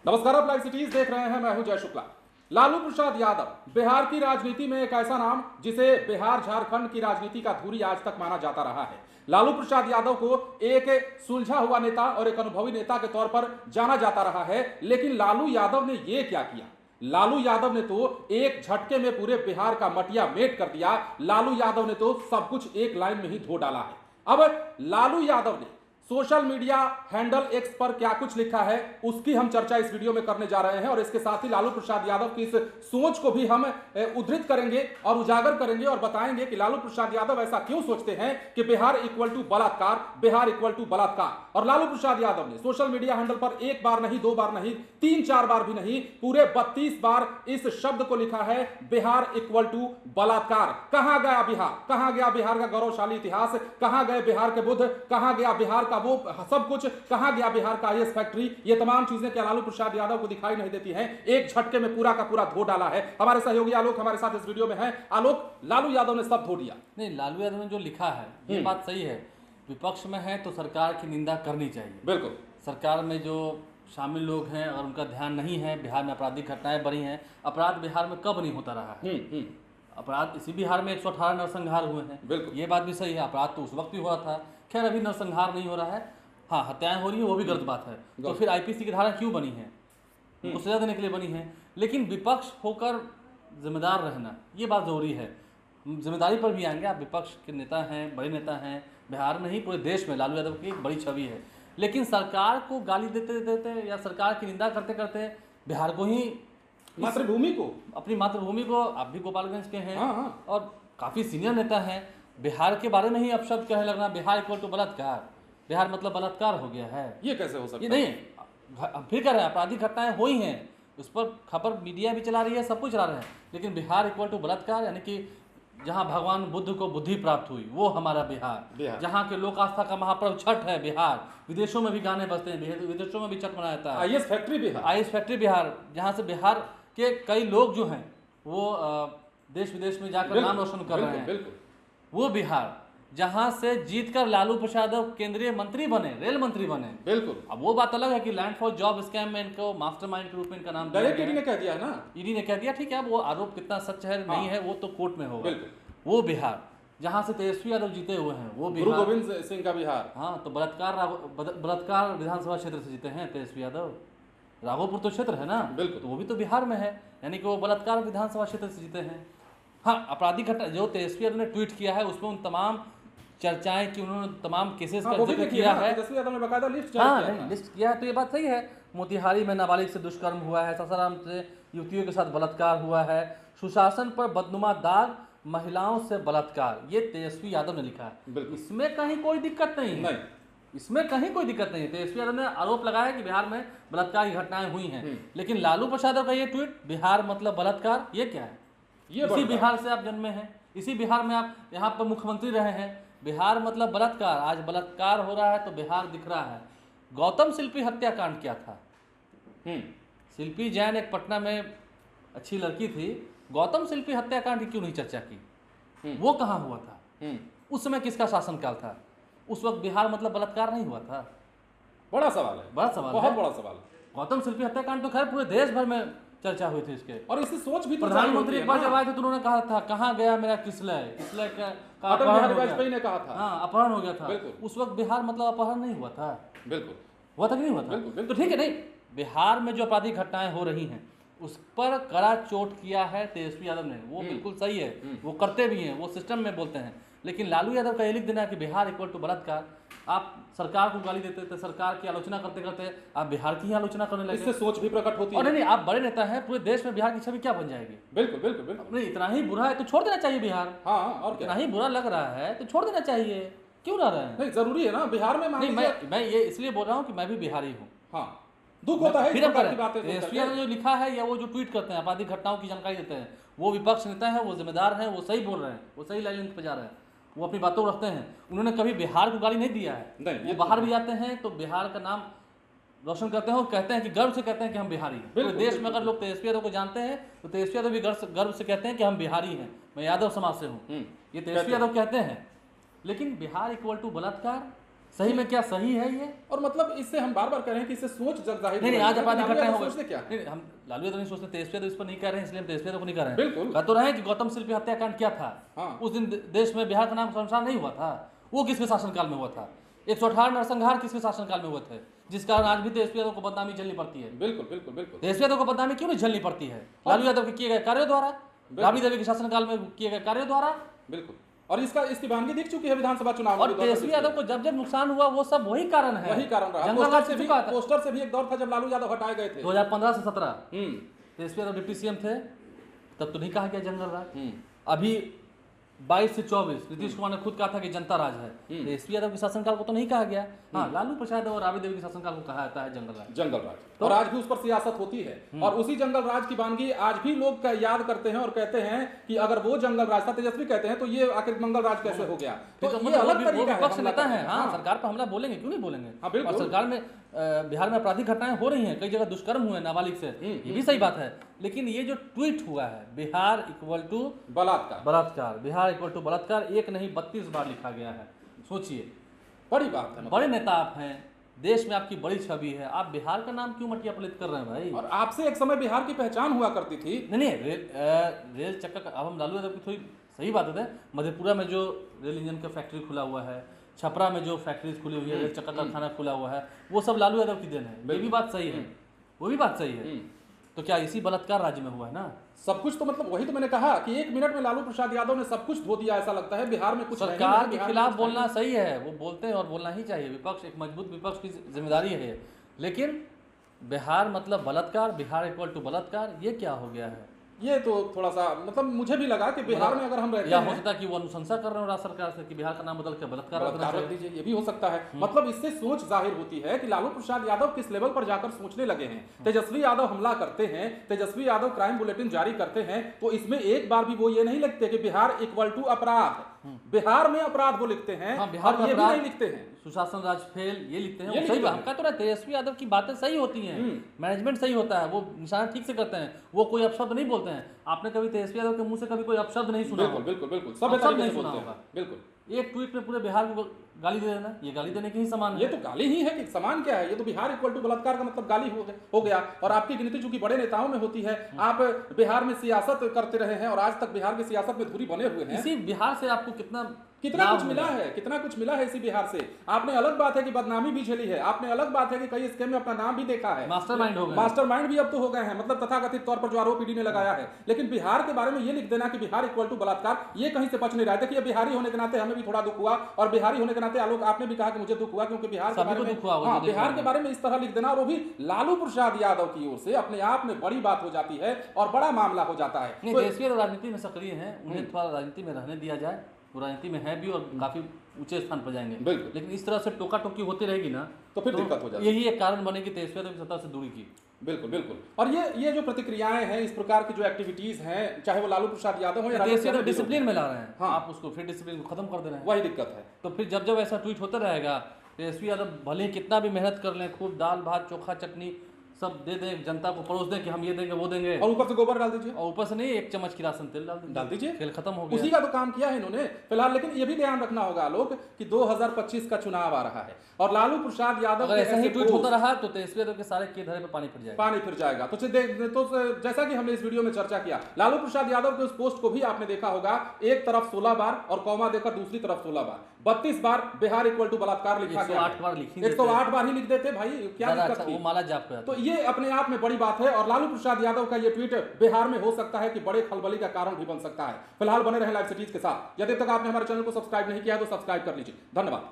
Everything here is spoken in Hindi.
नमस्कार, आप लाइव सिटीज देख रहे हैं। मैं हूं जय शुक्ला। लालू प्रसाद यादव बिहार की राजनीति में एक ऐसा नाम जिसे बिहार झारखंड की राजनीति का धुरी आज तक माना जाता रहा है। लालू प्रसाद यादव को एक सुलझा हुआ नेता और एक अनुभवी नेता के तौर पर जाना जाता रहा है, लेकिन लालू यादव ने यह क्या किया? लालू यादव ने तो एक झटके में पूरे बिहार का मटिया मेट कर दिया। लालू यादव ने तो सब कुछ एक लाइन में ही धो डाला है। अब लालू यादव ने सोशल मीडिया हैंडल एक्स पर क्या कुछ लिखा है, उसकी हम चर्चा इस वीडियो में करने जा रहे हैं और इसके साथ ही लालू प्रसाद यादव की इस सोच को भी हम उद्धृत करेंगे और उजागर करेंगे और बताएंगे कि लालू प्रसाद यादव ऐसा क्यों सोचते हैं कि बिहार इक्वल टू बलात्कार, बिहार इक्वल टू बलात्कार। और लालू प्रसाद यादव ने सोशल मीडिया हैंडल पर एक बार नहीं, दो बार नहीं, 3-4 बार भी नहीं, पूरे 32 बार इस शब्द को लिखा है, बिहार इक्वल टू बलात्कार। कहां गया बिहार? कहां गया बिहार का गौरवशाली इतिहास? कहां गए बिहार के बुद्ध? कहां गया बिहार का वो सब कुछ? कहां गया बिहार का आईएएस फैक्ट्री? ये तमाम चीजें क्या लालू प्रसाद यादव को दिखाई नहीं देती हैं? एक झटके में पूरा का पूरा धो डाला है। हमारे सहयोगी आलोक हमारे साथ इस वीडियो में है। आलोक, लालू यादव ने सब धो दिया। नहीं, लालू यादव ने जो लिखा है ये बात सही है। विपक्ष में है तो सरकार की निंदा करनी चाहिए। बिल्कुल। सरकार में जो शामिल लोग हैं और उनका ध्यान नहीं है, बिहार में आपराधिक घटनाएं बढ़ी हैं। अपराध बिहार में कब नहीं होता रहा है? अपराध इसी बिहार में 118 नरसंहार हुए हैं। बिल्कुल, ये बात भी सही है। अपराध तो उस वक्त भी हुआ था। खैर, अभी नरसंहार नहीं हो रहा है। हाँ, हत्याएं हो रही है, वो भी गलत बात है। तो फिर आईपीसी की धारा क्यों बनी है? उनको सजा देने के लिए बनी है। लेकिन विपक्ष होकर जिम्मेदार रहना, ये बात जरूरी है। जिम्मेदारी पर भी आएंगे। आप विपक्ष के नेता हैं, बड़े नेता हैं। बिहार में ही पूरे देश में लालू यादव की एक बड़ी छवि है। लेकिन सरकार को गाली देते देते या सरकार की निंदा करते करते बिहार को ही, मातृभूमि को, अपनी मातृभूमि को, आप भी गोपालगंज के हैं। हाँ। और काफ़ी सीनियर नेता हैं। बिहार के बारे में ही अपशब्द कहने लगना, बिहार इक्वल टू बलात्कार, बिहार मतलब बलात्कार हो गया है। ये कैसे हो सकता है? ये नहीं, फिर कह रहे हैं आपराधिक घटनाएं हुई हैं, उस पर खबर मीडिया भी चला रही है, सब कुछ चला रहे हैं। लेकिन बिहार इक्वल टू बलात्कार, यानी कि जहाँ भगवान बुद्ध को बुद्धि प्राप्त हुई वो हमारा बिहार। जहाँ के लोक आस्था का महापर्व छठ है बिहार। विदेशों में भी गाने बजते हैं, विदेशों में भी छठ मनाया जाता है। IAS factory Bihar, IAS factory Bihar, जहाँ से बिहार के कई लोग जो हैं वो देश विदेश में जाकर नाम रोशन कर रहे हैं। बिल्कुल। वो बिहार जहां से जीतकर लालू प्रसाद यादव केंद्रीय मंत्री बने, रेल मंत्री बने। बिल्कुल। अब वो बात अलग है कि लैंड फॉर जॉब स्कैम में इनको मास्टरमाइंड के रूप में इनका नाम दिया डायरेक्ट गया ईडी ने कह दिया ना। ईडी ने कह दिया, ठीक है। अब वो आरोप कितना सच है नहीं है वो तो कोर्ट में होगा। बिल्कुल। वो बिहार जहां से तेजस्वी यादव जीते हुए हैं, वो गुरु बिहार। गोविंद सिंह का बिहार। हाँ, तो बलात्कार विधानसभा क्षेत्र से जीते हैं तेजस्वी यादव। राघोपुर तो क्षेत्र है ना, बिल्कुल। तो वो भी तो बिहार में है, यानी कि वो बलात्कार विधानसभा क्षेत्र से जीते हैं। हाँ, आपराधिक घटना जो तेजस्वी यादव ने ट्वीट किया है उसमें उन तमाम चर्चाएं कि उन्होंने तमाम केसेस का जिक्र किया है। तेजस्वी यादव ने बकायदा लिस्ट लिस्ट किया है, तो ये बात सही है। मोतिहारी में नाबालिग से दुष्कर्म हुआ है, सासाराम से युवतियों के साथ बलात्कार हुआ है, सुशासन पर बदनुमा दाग, महिलाओं से बलात्कार, ये तेजस्वी यादव ने लिखा है। इसमें कहीं कोई दिक्कत नहीं है। इसमें कहीं कोई दिक्कत नहीं है। तेजस्वी यादव ने आरोप लगाया कि बिहार में बलात्कार की घटनाएं हुई हैं। लेकिन लालू प्रसाद यादव का ये ट्वीट, बिहार मतलब बलात्कार, ये क्या है? इसी बिहार से आप जन्मे हैं, इसी बिहार में आप यहाँ पर मुख्यमंत्री रहे हैं। बिहार मतलब बलात्कार, आज बलात्कार हो रहा है तो बिहार दिख रहा है। गौतम शिल्पी हत्याकांड क्या था? शिल्पी जैन एक पटना में अच्छी लड़की थी। गौतम शिल्पी हत्याकांड की क्यों नहीं चर्चा की? वो कहाँ हुआ था? उस समय किसका शासनकाल था? उस वक्त बिहार मतलब बलात्कार नहीं हुआ था? बड़ा सवाल है, बड़ा सवाल, बहुत बड़ा सवाल। गौतम शिल्पी हत्याकांड तो खैर पूरे देश भर में चर्चा हुई थी इसके। और इससे सोच भी प्रधानमंत्री एक बार जब आए थे तो उन्होंने कहा था, कहाँ गया मेरा किसलय? किसलय का अटल बिहारी वाजपेयी ने कहा था। हाँ, अपहरण हो गया था। उस वक्त बिहार मतलब अपहरण नहीं हुआ था। बिल्कुल। हुआ था कि नहीं हुआ था? तो ठीक है, नहीं, बिहार में जो आपराधिक घटनाएं हो रही हैं उस पर कड़ा चोट किया है तेजस्वी यादव ने, वो बिल्कुल सही है, वो करते भी हैं, वो सिस्टम में बोलते हैं। लेकिन लालू यादव का ये लिख देना है कि बिहार इक्वल टू बलात्कार। आप सरकार को गाली देते थे, सरकार की आलोचना करते करते आप बिहार की ही आलोचना करने लगे। इससे सोच भी प्रकट होती है। और नहीं, आप बड़े नेता हैं, पूरे देश में बिहार की छवि क्या बन जाएगी? बिल्कुल बिल्कुल बिल्कुल। नहीं, इतना ही बुरा है तो छोड़ देना चाहिए बिहार। हाँ, और क्या? इतना ही बुरा लग रहा है तो छोड़ देना चाहिए। क्यों रह रहे हैं? नहीं, जरूरी है ना बिहार में। नहीं, मैं ये इसलिए बोल रहा हूँ कि मैं भी बिहारी हूँ। हाँ, दुख होता है। फिर तेजस्वी यादव जो लिखा है या वो जो ट्वीट करते हैं, आपराधिक घटनाओं की जानकारी देते हैं, वो विपक्ष नेता है, वो जिम्मेदार है, वो सही बोल रहे हैं, वो सही लाइन पे जा रहे हैं, वो अपनी बातों को रखते हैं। उन्होंने कभी बिहार को गाली नहीं दिया है। वो बाहर भी जाते हैं तो बिहार का नाम रोशन करते हैं और कहते हैं कि गर्व से कहते हैं कि हम बिहारी हैं। पूरे देश में अगर लोग तेजस्वी यादव को जानते हैं तो तेजस्वी यादव भी गर्व से कहते हैं कि हम बिहारी हैं, मैं यादव समाज से हूँ, ये तेजस्वी यादव कहते हैं। लेकिन बिहार इक्वल टू बलात्कार, सही में क्या सही है ये? और मतलब इससे हम बार बार कह रहे हैं कि इससे सोच जग जाहिर नहीं, आज आपराधिक घटनाएं हो सोचते क्या? नहीं, हम लालू यादव नहीं सोचते, तेजस्वी यादव इस पर नहीं कह रहे हैं, इसलिए हम तेजस्वी यादव को नहीं कह रहे हैं। बिल्कुल। कह तो रहे हैं कि गौतम शिल्पी हत्याकांड क्या था। हाँ। उस दिन देश में बिहार का नाम शमशान नहीं हुआ था, वो किसके शासनकाल में हुआ था? 118 नरसंहार किसके शासनकाल में हुए थे, जिस कारण आज भी तेजस्वी यादव को बदनामी झेलनी पड़ती है। बिल्कुल बिल्कुल बिल्कुल। तेजस्वी यादव को बदनामी क्यों नहीं झेलनी पड़ती है? लालू यादव के किए गए कार्यों द्वारा, राबड़ी देवी के शासनकाल में किए गए कार्यों द्वारा। बिल्कुल। और इसकी दीवानगी दिख चुकी है विधानसभा चुनाव और तेजस्वी यादव को जब जब नुकसान हुआ वो सब वही कारण है, वही कारण रहा। जंगल राज से भी पोस्टर से भी एक दौर था जब लालू यादव हटाए गए थे 2015 से 17। तेजस्वी यादव डिप्टी सीएम थे, तब तो नहीं कहा गया जंगल राज। अभी 22 से 24 नीतीश कुमार ने खुद कहा था कि जनता राज है। तेजस्वी यादव के शासनकाल को तो नहीं कहा गया। हाँ, लालू प्रसाद और राबड़ी देवी के शासनकाल को कहा जाता है जंगल राज। तो और आज भी उस पर सियासत होती है और उसी जंगल राज की वानगी आज भी लोग याद करते हैं और कहते हैं कि अगर वो जंगल राज था, तेजस्वी कहते हैं, तो ये आखिर मंगल राज कैसे हो गया? तो ये अलग तरीका है। विपक्ष नेता है, हाँ, सरकार पर हमला बोलेंगे, क्यों नहीं बोलेंगे? और सरकार में बिहार में आपराधिक घटनाएं हो रही हैं, कई जगह दुष्कर्म हुए नाबालिग से, ये भी सही बात है। लेकिन ये जो ट्वीट हुआ है बिहार इक्वल टू बलात्कार, बिहार इक्वल टू बलात्कार, एक नहीं 32 बार लिखा गया है। सोचिए, बड़ी बात है। बड़े नेता आप हैं, देश में आपकी बड़ी छवि है, आप बिहार का नाम क्यों मटिया पलित कर रहे हैं भाई? और आपसे एक समय बिहार की पहचान हुआ करती थी। नहीं, रेल चक्कर। अब हम लालू यादव की थोड़ी सही बात है, मधेपुरा में जो रेल इंजन का फैक्ट्री खुला हुआ है, छपरा में जो फैक्ट्रीज खुली हुई है, रेल चक्कर कारखाना खुला हुआ है, वो सब लालू यादव की देन है। ये भी बात सही है, वो भी बात सही है। तो क्या इसी बलात्कार राज्य में हुआ है ना सब कुछ? तो मतलब वही तो मैंने कहा कि 1 मिनट में लालू प्रसाद यादव ने सब कुछ धो दिया, ऐसा लगता है बिहार में कुछ सरकार के खिलाफ बोलना सही है, वो बोलते हैं और बोलना ही चाहिए। विपक्ष, एक मजबूत विपक्ष की जिम्मेदारी है। लेकिन बिहार मतलब बलात्कार, बिहार इक्वल टू बलात्कार, ये क्या हो गया है? ये तो थोड़ा सा मतलब मुझे भी लगा कि बिहार में अगर हम रहते या हैं, हो सकता है कि वो अनुशंसा कर रहे हो राज्य सरकार से कि बिहार का नाम बदल के बलात्कार रख दीजिए, ये भी हो सकता है। मतलब इससे सोच जाहिर होती है कि लालू प्रसाद यादव किस लेवल पर जाकर सोचने लगे हैं। तेजस्वी यादव हमला करते हैं, तेजस्वी यादव क्राइम बुलेटिन जारी करते हैं, तो इसमें एक बार भी वो ये नहीं लिखते कि बिहार इक्वल टू अपराध, बिहार में अपराध वो लिखते हैं। हाँ, बिहार में ये भी नहीं लिखते हैं सुशासन राज फेल, ये लिखते हैं। सही बात, हम कहते हैं तेजस्वी यादव की बातें सही होती हैं, मैनेजमेंट सही होता है, वो निशाना ठीक से करते हैं, वो कोई अपशब्द नहीं बोलते हैं। आपने कभी तेजस्वी यादव के मुंह से कभी कोई अपशब्द नहीं सुना? बिल्कुल बिल्कुल बिल्कुल, सब नहीं सुना होगा। बिल्कुल। एक ट्वीट में पूरे बिहार को गाली दे देना, ये गाली देने के ही समान है। ये तो गाली ही है कि समान क्या है? ये तो बिहार इक्वल टू बलात्कार का मतलब गाली हो गया। और आपकी गिनती चूंकि बड़े नेताओं में होती है, आप बिहार में सियासत करते रहे हैं और आज तक बिहार की सियासत में धुरी बने हुए हैं। इसी बिहार से आपको कितना कुछ मिला है, कितना कुछ मिला है इसी बिहार से। आपने अलग बात है कि बदनामी भी झेली है, आपने अलग बात है कि कई स्कीम में अपना नाम भी देखा है, मास्टरमाइंड हो गए, मास्टरमाइंड भी अब तो हो गए हैं, मतलब तथाकथित तौर पर जो आरोप ईडी ने लगाया है। लेकिन बिहार के बारे में ये लिख देना कि बिहार इक्वल टू बलात्कार, ये कहीं से बच नहीं रहा है। देखिए, बिहारी होने के नाते हमें भी थोड़ा दुख हुआ और बिहारी होने के नाते आलोक आपने भी कहा कि मुझे दुख हुआ, क्योंकि बिहार के बारे में इस तरह लिख देना, और वो भी लालू प्रसाद यादव की ओर से, अपने आप में बड़ी बात हो जाती है और बड़ा मामला हो जाता है। देश राजनीति में सक्रिय है, उन्हें थोड़ा राजनीति में रहने दिया जाए। वो राजनीति में है भी और काफी ऊंचे स्थान पर जाएंगे। लेकिन इस तरह से टोका टोकी होती रहेगी ना, तो फिर दिक्कत हो जाएगी। यही एक कारण बनेगी तेजस्वी यादव की सत्ता से दूरी की। बिल्कुल बिल्कुल। और ये जो प्रतिक्रियाएं हैं, इस प्रकार की जो एक्टिविटीज हैं, चाहे वो लालू प्रसाद यादव हो या तेजस्वी यादव डिसिप्लिन में ला रहे हैं। हाँ, आप उसको फिर डिसिप्लिन को खत्म कर दे रहे हैं, वही दिक्कत है। तो फिर जब ऐसा ट्वीट होता रहेगा, तेजस्वी यादव भले कितना भी मेहनत कर लें, खूब दाल भात चोखा चटनी सब दे दें, जनता को परोस दें कि हम ये देंगे वो देंगे, और ऊपर से गोबर डाल दीजिए, और ऊपर से नहीं 1 चम्मच किरासन तेल डाल दीजिए, खेल खत्म हो गया। उसी का तो काम किया है इन्होंने फिलहाल। लेकिन ये भी ध्यान रखना होगा लोग कि 2025 का चुनाव आ रहा है और लालू प्रसाद यादव अगर ऐसा ही ट्वीट होता रहा तो तेजस्वी यादव के सारे के धरे पे पानी फिर जाएगा। तो जैसा कि हमने इस वीडियो में चर्चा किया, लालू प्रसाद यादव के उस पोस्ट को भी आपने देखा होगा, एक तरफ 16 बार और कॉमा देकर दूसरी तरफ 16 बार, 32 बार बिहार इक्वल टू बलात्कार लिखा गया। 108 बार ही लिख देते भाई, क्या दिक्कत थी? वो माला जाप पे। तो ये अपने आप में बड़ी बात है और लालू प्रसाद यादव का ये ट्वीट बिहार में हो सकता है कि बड़े खलबली का कारण भी बन सकता है। फिलहाल बने रहे लाइव सिटीज के साथ। यदि तक आपने हमारे चैनल को सब्सक्राइब नहीं किया तो सब्सक्राइब कर लीजिए। धन्यवाद।